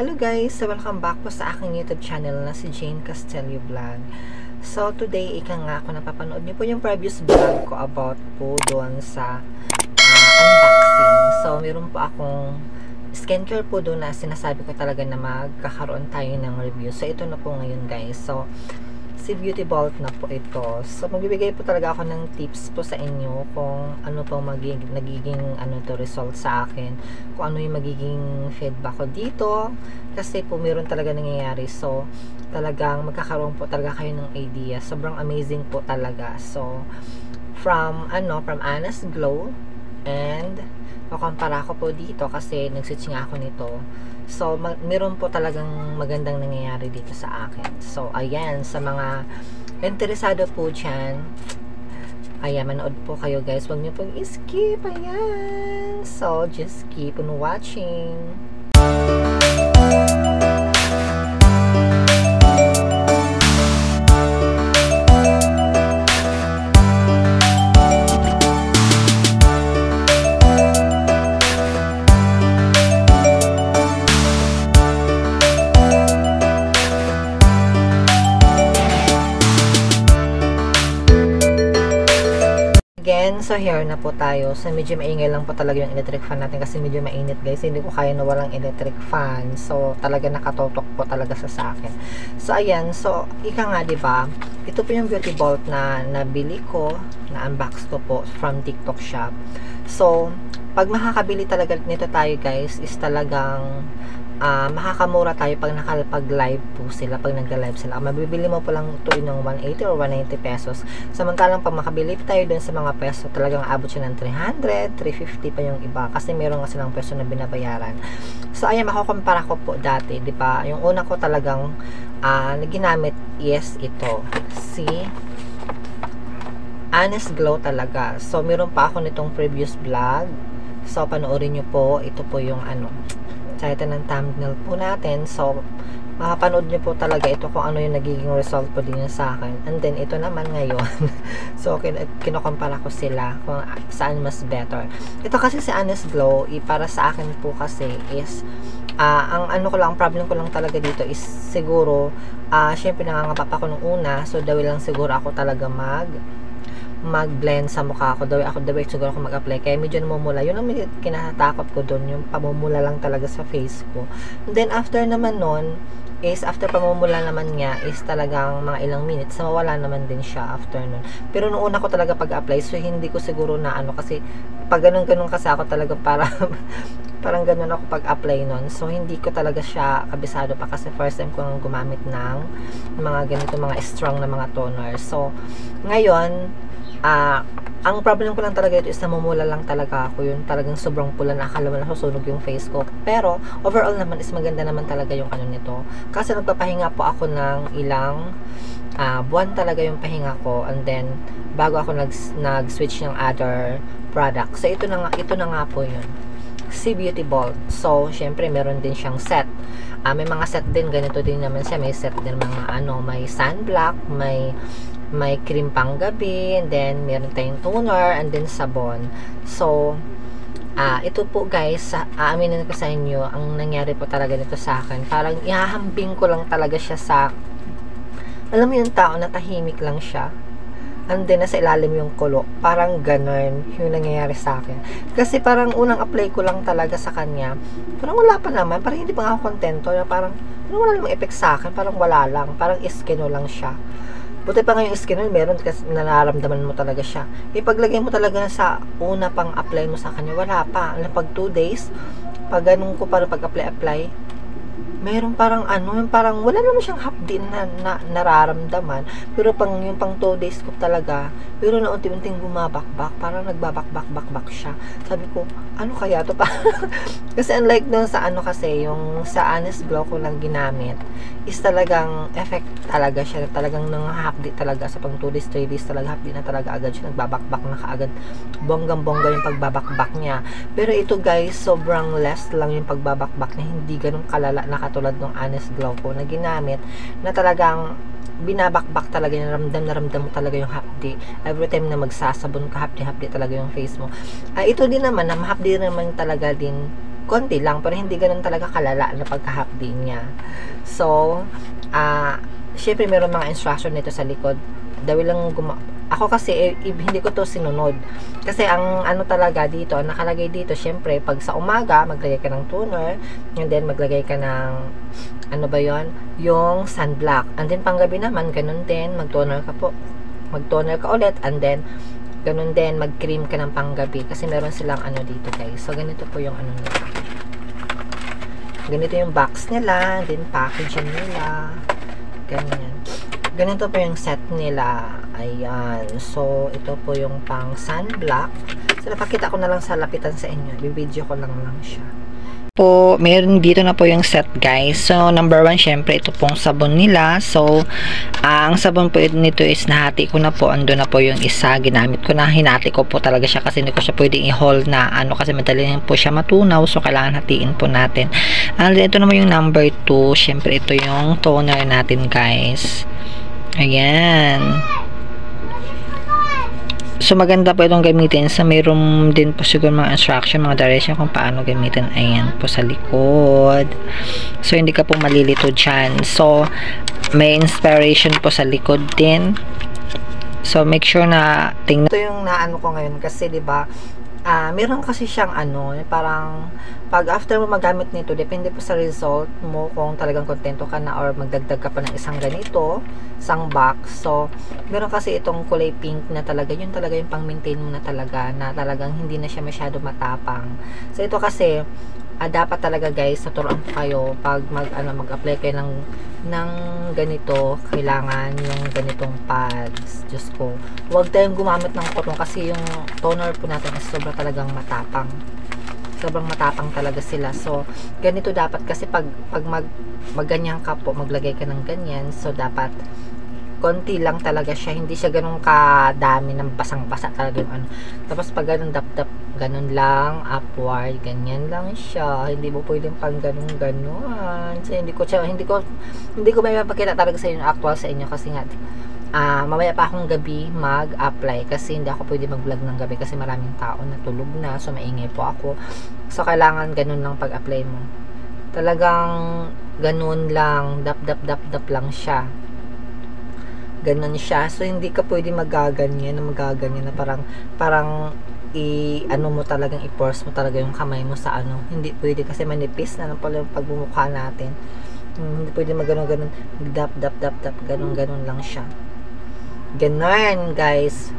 Hello guys! So welcome back po sa aking YouTube channel na si Jane Castelio Vlog. So today, nga ako napapanood niyo po yung previous vlog ko about po doon sa unboxing. So meron po akong skincare po doon na sinasabi ko talaga na magkakaroon tayo ng review. So ito na po ngayon guys. So si Beauty Vault na po ito. So magbibigay po talaga ako ng tips po sa inyo kung ano po nagiging result sa akin, kung ano yung magiging feedback ko dito, kasi po meron talaga nangyayari. So talagang magkakaroon po talaga kayo ng idea. Sobrang amazing po talaga. So from Anna's Glow, and kukumpara ko po dito kasi nag-switch nga ako nito. So, meron po talagang magandang nangyayari dito sa akin. So, ayan, sa mga interesado po dyan, ayan, manood po kayo guys. Huwag niyo pong skip, ayan. So, just keep on watching. Again, so here na po tayo. So medyo maingay lang po talaga yung electric fan natin kasi medyo mainit guys. Hindi ko kaya na walang electric fan. So talaga nakatotok po talaga sa akin. So ayan, so ika nga 'di ba? Ito po yung Beauty Vault na nabili ko, na unbox ko po from TikTok shop. So pag makakabili talaga nito tayo guys, is talagang makakamura tayo pag nakapag-live po sila, pag nag-live sila. Mabibili mo pa lang ito ng 180 or 190 pesos. Samantalang pag makabili tayo dun sa mga peso, talagang abot siya ng 300, 350 pa yung iba. Kasi meron nga silang peso na binabayaran. So, ayan, makukumpara ko po dati, di ba? Yung una ko talagang ginamit is ito. Si Anna's Glow talaga. So, meron pa ako nitong previous vlog. So, panoorin nyo po. Ito po yung title ng thumbnail po natin. So, makapanood nyo po talaga ito kung ano yung nagiging result po din sa akin. And then, ito naman ngayon. So, kinukumpara ko sila kung saan mas better. Ito kasi si Anna's Glow, para sa akin po kasi is, ang problem ko lang talaga dito is siguro, syempre nangangapa ko nung una. So, dahil lang siguro ako talaga mag-blend sa mukha ko. The way siguro ako mag-apply. Kaya medyo namumula. Yun ang kinatakot ko doon. Yung pamumula lang talaga sa face ko. And then, after naman nun, is after pamumula naman niya, is talagang mga ilang minutes, mawala naman din siya after nun. Pero nung una ko talaga pag-apply, so hindi ko siguro na kasi pag ganun-ganun kasi ako talaga parang ganun ako pag-apply nun. So, hindi ko talaga siya kabisado pa kasi first time ko nang gumamit ng mga ganito, mga strong na mga toner. So, ngayon, ang problem ko lang talaga ito is namumula lang talaga ako. Yun talagang sobrang pula na akala mo na susunog yung face ko. Pero overall naman is maganda naman talaga yung nito. Kasi nagpapahinga po ako ng ilang buwan talaga yung pahinga ko, and then bago ako nag-switch ng other product. So ito na nga po yun. Si Beauty Vault. So syempre meron din siyang set. May mga set din, ganito din naman siya. May set din mga may sunblock, may cream pang gabi, and then meron tayong toner, and then sabon. So, ito po guys, aaminin ko sa inyo, ang nangyari po talaga nito sa akin, parang ihahambing ko lang talaga siya alam mo yung tao na tahimik lang siya, and then nasa ilalim yung kulo, parang ganun yung nangyayari sa akin. Kasi parang unang apply ko lang talaga sa kanya, parang wala pa naman, parang hindi pa nga ako kontento, parang wala namang effect sa akin, parang wala lang, parang iskino lang siya. Buti pa nga yung skin oil, meron kasi nararamdaman mo talaga siya. Ipaglagay mo talaga sa una pang apply mo sa kanya, wala pa. Pag 2 days, pag ganun ko para pag-apply, meron parang yung parang wala naman siyang hapdi na nararamdaman. Pero yung pang 2 days ko talaga, pero na unti-unting bumabakbak, parang nagbabakbak siya. Sabi ko, ano kaya to pa? Kasi unlike dun sa kasi, yung sa Anna's Glow ko lang ginamit, is talagang effect talaga siya. Talagang nanghahapdi talaga sa pang 2 days, 3 days talaga, hapdi na talaga agad siya. Nagbabakbak na kaagad. Bonggang-bongga yung pagbabakbak niya. Pero ito guys, sobrang less lang yung pagbabakbak niya. Hindi ganun kalala na katulad ng Anna's Glow ko na ginamit, na talagang binabakbak talaga, na ramdam mo talaga yung hapdi. Every time na magsasabon ka, hapdi-hapdi talaga yung face mo. Ito din naman, na mahapdi naman talaga din konti lang, pero hindi ganun talaga kalala na pagkahapdi niya. So, syempre meron mga instruction nito sa likod. Dahil lang ako kasi hindi ko to sinunod. Kasi ang ano talaga dito, ang nakalagay dito, syempre pag sa umaga maglagay ka ng toner, and then maglagay ka ng ano ba 'yon? Yung sunblock. And then panggabi naman ganun din, mag-toner ka ulit, and then ganun din mag-cream ka ng panggabi kasi meron silang ano dito, guys. So ganito po yung ano nila. Ganito yung box nila, then packaging nila. Ganyan. Ganito po yung set nila. Ayan. So, ito po yung pang sunblock. So, napakita ko na lang sa lapitan sa inyo. Bibidyo ko lang siya. Po, meron dito na po yung set, guys. So, number 1, syempre, ito pong sabon nila. So, ang sabon po nito is nahati ko na po. Ando na po yung isa. Ginamit ko na. Hinati ko po talaga siya kasi hindi ko siya pwedeng i-hold na ano kasi madali po siya matunaw. So, kailangan hatiin po natin. And ito naman yung number 2. Syempre, ito yung toner natin, guys. Ayan. So, maganda po itong gamitin. So, mayroon din po siguro mga instruction, mga direction kung paano gamitin. Ayan po sa likod. So, hindi ka po malilito dyan. So, may inspiration po sa likod din. So, make sure na tingnan. Ito yung naano ko ngayon kasi, diba, meron kasi siyang ano, parang pag after mo magamit nito, depende po sa result mo kung talagang kontento ka na or magdagdag ka pa ng isang ganito, isang box. So, meron kasi itong kulay pink na talaga, yun talaga yung pang-maintain mo na talagang hindi na siya masyado matapang. So, ito kasi, dapat talaga guys, naturuan ko kayo pag mag-apply kayo ng ganito, kailangan yung ganitong pads. Diyos ko, huwag tayong gumamit ng cotton kasi yung toner po natin is sobrang talagang matapang. Sobrang matapang talaga sila. So, ganito dapat kasi pag magganyan ka po, maglagay ka ng ganyan. So, dapat konti lang talaga siya. Hindi siya ganun kadami ng basang-basa talaga yung ano. Tapos, pag ganun dap-dap, ganun lang, upward, ganyan lang siya. Hindi mo pwedeng pang ganun-ganon. So, hindi ko may mapakita talaga sa inyo, actual sa inyo kasi nga, mamaya pa akong gabi mag-apply kasi hindi ako pwede mag-vlog ng gabi kasi maraming tao na tulog na, so maingay po ako. So, kailangan ganun lang pag-apply mo. Talagang ganun lang, dap-dap-dap-dap lang siya. Ganun siya. So, hindi ka pwede magaganyan na parang ano mo talagang i-force mo talaga yung kamay mo sa ano. Hindi pwede kasi manipis na lang pala yung pagbumukha natin. Hindi pwede mag-ganon-ganon, dap-dap-dap-dap, ganon-ganon lang siya. Ganon, guys.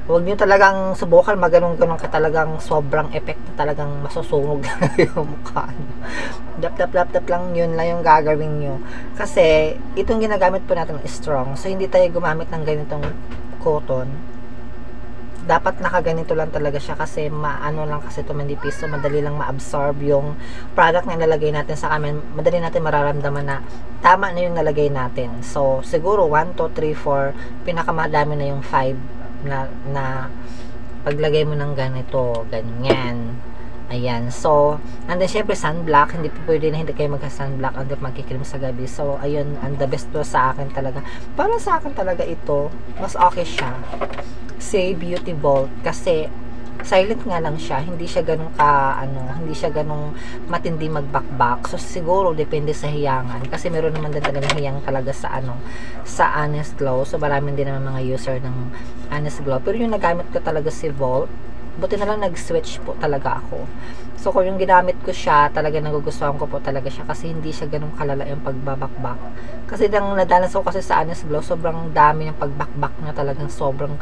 Huwag nyo talagang subukan maganon-ganon ka, talagang sobrang effect na talagang masusunog yung mukha nyo. Dap-dap-dap-dap lang, yun lang yung gagawin nyo. Kasi, itong ginagamit po natin strong. So, hindi tayo gumamit ng ganitong cotton. Dapat nakaganito lang talaga siya kasi maano lang kasi ito manipis, so madali lang ma-absorb yung product na ilalagay natin sa amin. Madali natin mararamdaman na tama na yung nalagay natin. So, siguro 1, 2, 3, 4, pinakamadami na yung 5 na paglagay mo ng ganito, ganyan. Ayan. So, and then syempre sunblock, hindi po pwede na hindi kayo magka-sunblock and then magkikrim sa gabi. So, ayun, and the best po sa akin talaga. Para sa akin talaga ito, mas okay siya. Say Beauty Vault kasi silent nga lang siya, hindi siya ganun hindi siya ganung matindi magbakbak. So siguro depende sa hiyangan kasi meron naman din talaga hiyang talaga sa sa Honest Glow. So marami din naman mga user ng Honest Glow. Pero yung nagamit ko talaga si Vault, buti na lang nag-switch po talaga ako. So, kung yung ginamit ko siya, talaga nagugustuhan ko po talaga siya kasi hindi siya ganun kalala yung pagbabakbak. Kasi nang nadanas ko kasi sa Honest Glow, sobrang dami ng pagbakbak na talagang sobrang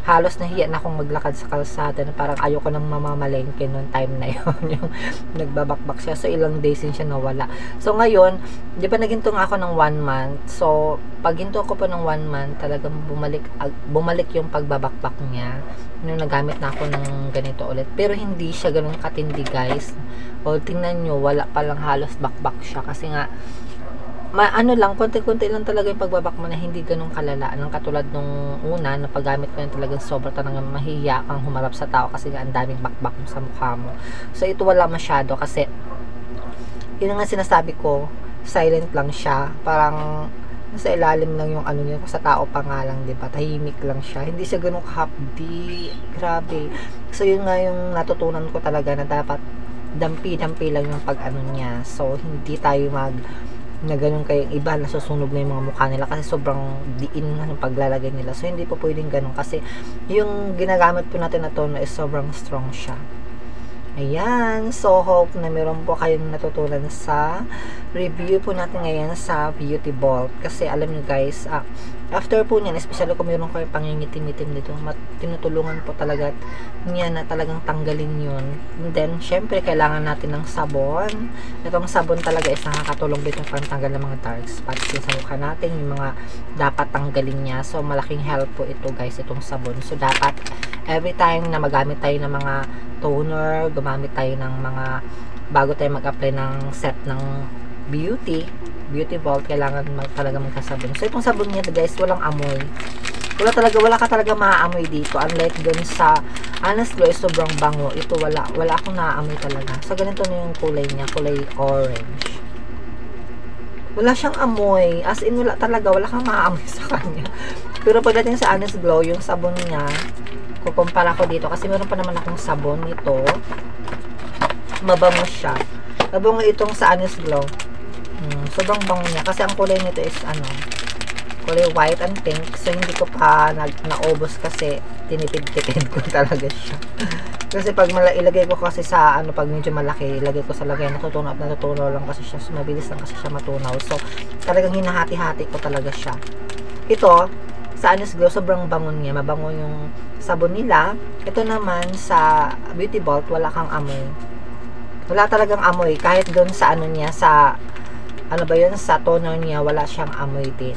halos nahiya na akong maglakad sa kalsada na parang ayoko nang mamamalengke noong time na yun yung nagbabakbak siya. So, ilang days din siya nawala. So, ngayon, di ba naginto nga ako ng 1 month? So, pag ginto ko po ng 1 month, talagang bumalik yung pagbabakbak niya. Nung nagamit na ako ng ganito ulit. Pero hindi siya ganun katindi, guys. O, tingnan nyo, wala palang halos bakbak siya. Kasi nga, konti-konti lang talaga yung pagbabak mo na hindi ganun kalala. Anong katulad nung una, na paggamit ko na talagang sobra talagang mahihiya kang humarap sa tao kasi nga ang daming bakbak mo sa mukha mo. So, ito wala masyado kasi, yun nga sinasabi ko, silent lang siya. Parang, sa ilalim lang yung niya, sa tao pa nga lang, diba? Tahimik lang siya. Hindi siya ganun kahapdi. Grabe. So, yun nga yung natutunan ko talaga na dapat dampi-dampi lang yung pag-ano niya. So, hindi tayo na ganun kayong iba, nasusunog na yung mga mukha nila kasi sobrang diin na yung paglalagay nila. So, hindi po pwedeng ganun kasi yung ginagamit po natin na toner is sobrang strong siya. Ayan, so hope na meron po kayong natutunan sa review po natin ngayon sa Beauty Vault. Kasi alam niyo guys, after po niyan, especially kung meron kayong pangingitim-itim dito, tinutulungan po talaga niya na talagang tanggalin yun. And then, syempre, kailangan natin ng sabon. Itong sabon talaga is nakakatulong dito para tanggal ng mga dark spots sa mukha natin, yung mga dapat tanggalin niya. So, malaking help po ito guys, itong sabon. So, dapat every time na magamit tayo ng mga toner, gumamit tayo ng mga bago tayo mag-apply ng set ng Beauty Vault, kailangan talaga magkasabon. So, itong sabon niya guys, walang amoy. Wala ka talaga maaamoy dito. Unlike dun sa Honest Glow, sobrang bango. Ito, wala akong naaamoy talaga. So, ganito na yung kulay niya, kulay orange. Wala siyang amoy. As in, wala kang maaamoy sa kanya. Pero pagdating sa Honest Glow, yung sabon niya, kukumpara ko dito kasi meron pa naman akong sabon nito. Mabango siya. Mabango itong sa Honest Glow. Sobrang bango niya kasi ang kulay nito is kulay white and pink. So hindi ko pa naubos kasi tinipid-tipid ko talaga siya. Kasi pag ilagay ko kasi sa pag medyo malaki, ilagay ko sa lagay, natutunaw lang kasi siya. So mabilis lang kasi siya matunaw. So talagang hinahati-hati ko talaga siya. Ito sa Honest Glow, sobrang bango niya. Mabango yung sabon nila. Ito naman sa Beauty Vault, wala kang amoy. Wala talagang amoy. Kahit doon sa niya, sa sa toner niya, wala siyang amoy din.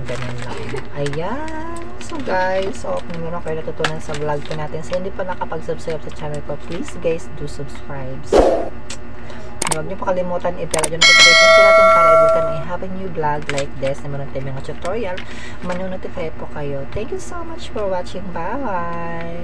Ganun lang. Ayan. So guys, kung meron kayo natutunan sa vlog ko natin, so hindi pa nakapag-subscribe sa channel ko, please guys, do subscribe. Huwag niyo pa kalimutan i-bell yung notification ko natin para every time I have a new vlog like this na meron tayong mga tutorial, manonotify po kayo. Thank you so much for watching. Bye!